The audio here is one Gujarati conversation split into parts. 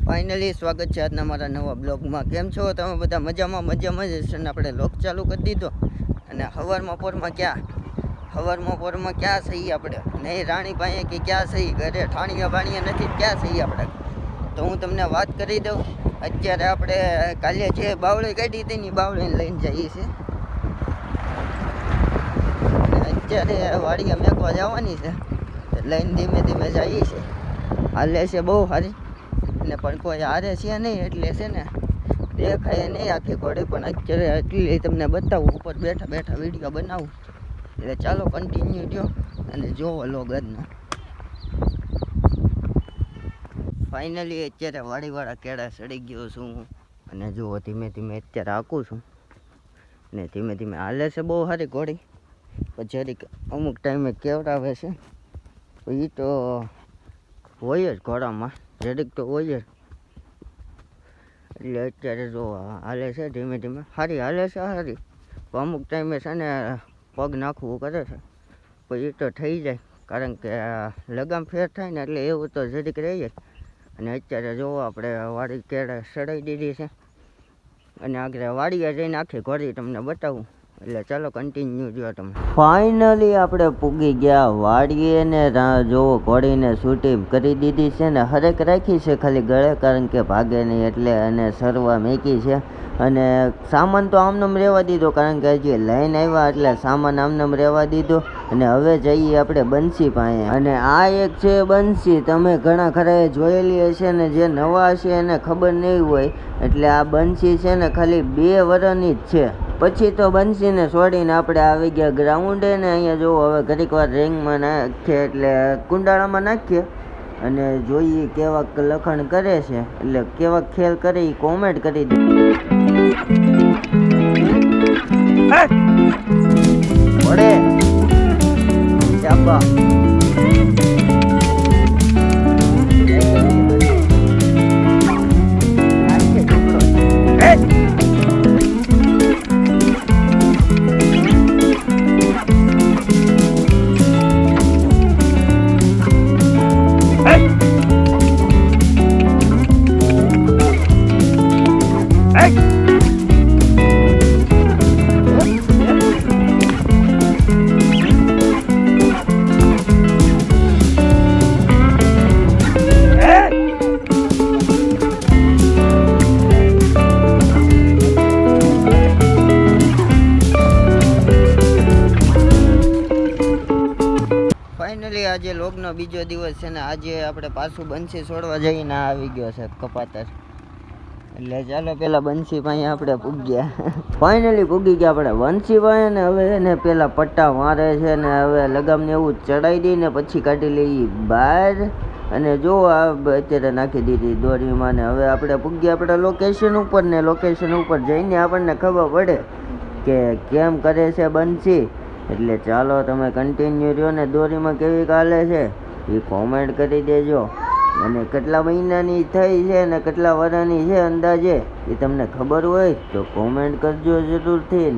ફાઇનલી સ્વાગત છે આજના મારા નવા બ્લોગમાં. કેમ છો તમે બધા? મજામાં જ છે ને? આપણે લોક ચાલુ કરી દીધો અને હવારમાં પોરમાં ક્યાં સહી આપણે નહીં રાણીભાઈએ કે ક્યાં સહી ઘરે ઠાણીયા બાણીયા નથી ક્યાં સહી આપણે. તો હું તમને વાત કરી દઉં. અત્યારે આપણે કાલે જે બાવળી કાઢી હતી ને બાવળીને લઈને જઈએ છીએ. અત્યારે વાડીએ મેકવા જવાની છે, લઈને ધીમે ધીમે જઈએ છીએ. હાલે છે બહુ સારી ને, પણ કોઈ હારે છે નહીં એટલે છે ને દેખાય નહીં આખી ઘોડી. પણ અત્યારે એટલી તમને બતાવું, ઉપર બેઠા બેઠા વિડીયો બનાવું. એટલે ચાલો કન્ટિન્યુ જો અને જોવો લોગ આજનો. ફાઇનલી અત્યારે વાડીવાળા કેળા ચડી ગયો છું અને જુઓ ધીમે ધીમે અત્યારે આંકું છું ને ધીમે ધીમે હાલે છે બહુ સારી ઘોડી. પણ જરીક અમુક ટાઈમે કેવડાવે છે એ તો હોય જ ઘોડામાં, જરીક તો હોય જ. એટલે અત્યારે જો હાલે છે ધીમે ધીમે સારી હાલે છે સારી. પણ અમુક ટાઈમે છે ને પગ નાખવું કરે છે, પછી એ તો થઈ જાય કારણ કે લગામ ફેર થાય ને એટલે એવું તો જરીક રહી જાય. અને અત્યારે જોવો આપણે વાડી કેળા સડાઈ દીધી છે અને આગળ વાડીએ જઈને આખી ઘોડી તમને બતાવું. એટલે ચાલો કન્ટિન્યુ જો તમે. ફાઇનલી આપણે પૂગી ગયા વાડીએ ને જોવો ઘોડીને શૂટિંગ કરી દીધી છે ને હરેક રાખી છે ખાલી ગળે, કારણ કે ભાગે નહીં એટલે. અને સરવા મેકી છે અને સામાન તો આમનામ રહેવા દીધો કારણ કે હજી લઈને આવ્યા એટલે સામાન આમનામ રહેવા દીધો. અને હવે જઈએ આપણે બંસી પાસે. અને આ એક છે બંસી, તમે ઘણા ખરાએ જોયેલી હશે ને જે નવા હશે એને ખબર નહીં હોય. એટલે આ બંસી છે ને ખાલી 2 વર્ષની જ છે. પછી તો બંસીને છોડીને આપણે આવી ગયા ગ્રાઉન્ડે ને અહીંયા જો હવે ઘડીક વાર રિંગમાં નાખીએ એટલે કુંડાળામાં નાખીએ અને જોઈએ કેવાક લખણ કરે છે, એટલે કેવાક ખેલ કરે એ કોમેન્ટ કરી દે. ઓડે ચાબા આજે લોગનો બીજો દિવસ છે ને આજે આપણે પાછું બંસી છોડવા જઈને આવી ગયો છે કપાતર. એટલે ચાલો પેલા બંસી પાસે આપણે પૂગ્યા. ફાઇનલી પૂગી ગયા આપણે બંસી પાસે ને હવે એને પેલા પટ્ટા મારે છે ને હવે લગામને એવું ચડાવી દઈ ને પછી કાઢી લઈ બહાર. અને જો આ અત્યારે નાખી દીધી દોરીમાં ને હવે આપણે પૂગ્યા આપણે લોકેશન ઉપર ને લોકેશન ઉપર જઈને આપણને ખબર પડે કે કેમ કરે છે બંસી. એટલે ચાલો તમે કન્ટિન્યુ રહ્યો ને દોરીમાં કેવી ચાલે છે એ કોમેન્ટ કરી દેજો. અને કેટલા મહિનાની થઈ છે ને કેટલા વર્ષની છે અંદાજે એ તમને ખબર હોય તો કોમેન્ટ કરજો જરૂરથી.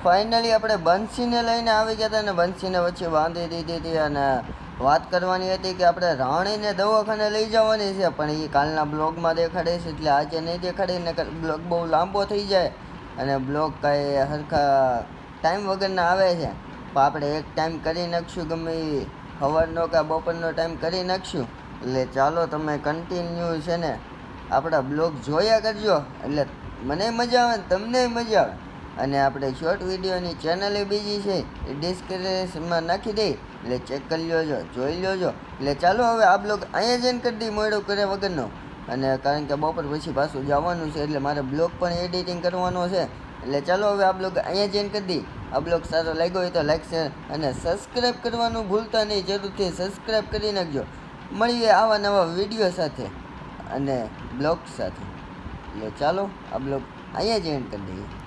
ફાઇનલી આપણે બંસીને લઈને આવી ગયા હતા ને બંસીને પછી બાંધી દીધી હતી અને વાત કરવાની હતી કે આપણે રાણીને દવાખાને લઈ જવાની છે, પણ એ કાલના બ્લોગમાં દેખાડે છે એટલે આજે નહીં દેખાડે ને બ્લોગ બહુ લાંબો થઈ જાય અને બ્લોગ કાંઈ સરખા ટાઈમ વગરના આવે છે. પણ આપણે એક ટાઈમ કરી નાખશું, ગમે એ સવારનો કે બપોરનો ટાઈમ કરી નાખશું. એટલે ચાલો તમે કન્ટિન્યુ છે ને આપણા બ્લોગ જોયા કરજો, એટલે મને મજા આવે ને તમને મજા આવે. અને આપણે શોર્ટ વિડીયોની ચેનલ બીજી છે એ ડિસ્ક્રિપ્શનમાં નાખી દઈ, એટલે ચેક કરી લેજો, જોઈ લેજો. એટલે ચાલો હવે આ બ્લોગ અહીંયા જઈને કરી દઈ મોડું કર્યા વગરનો, અને કારણ કે બપોર પછી પાછું જવાનું છે એટલે મારે બ્લોગ પણ એડિટિંગ કરવાનો છે. એટલે ચાલો હવે આ બ્લોગ અહીંયા જઈને કરી દઈ. આ બ્લોગ સારો લાગ્યો હોય તો લાઈક શેર અને સબસ્ક્રાઈબ કરવાનું ભૂલતા નહીં, જરૂરથી સબસ્ક્રાઈબ કરી નાખજો. મળીએ આવા નવા વિડીયો સાથે અને બ્લોગ સાથે. એટલે ચાલો આ બ્લોગ અહીંયા જ એન્ડ કરી દઈએ.